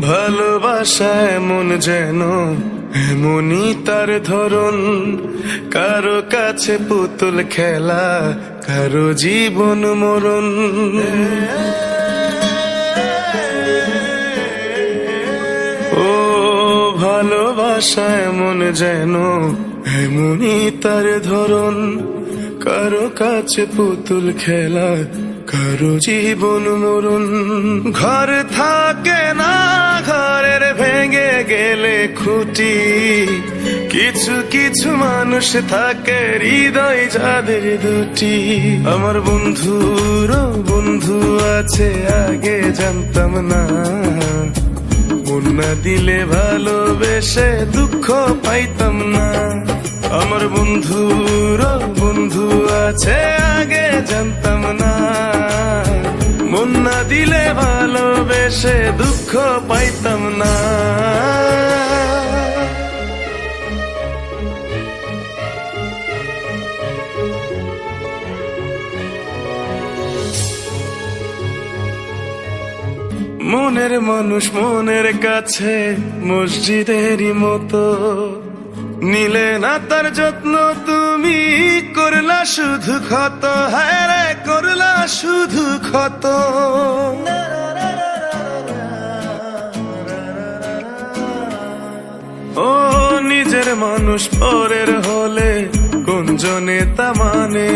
ভালোবাসা এমন যেন এমনই তার ধরন, কারো কাছে পুতুল খেলা, কারো জীবন মরণ। ও ভালোবাসা এমন যেন এমনই তার ধরন, কারো কাছে পুতুল খেলা, কারো জীবন মরণ। ঘর থাকে না, ঘরের ভেঙে গেলে খুঁটি, কিছু কিছু মানুষ থাকে হৃদয় যাদের দুটি। আমার বন্ধুরও বন্ধু আছে, আগে জানতাম না, মন না দিলে ভালোবেসে দুঃখ পাইতাম না। আমার বন্ধুরও বন্ধু আছে, আগে জানতাম না, মন না দিলে ভালোবেসে দুঃখ পাইতাম না। মনের মানুষ মনের কাছে মসজিদেরই মতো, নিলে না তার যত্ন তুমি, করলা শুধু ক্ষত, হায় রে করলা শুধু ক্ষত। ও নিজের মানুষ পরের হলে কোন জনে তা মানে,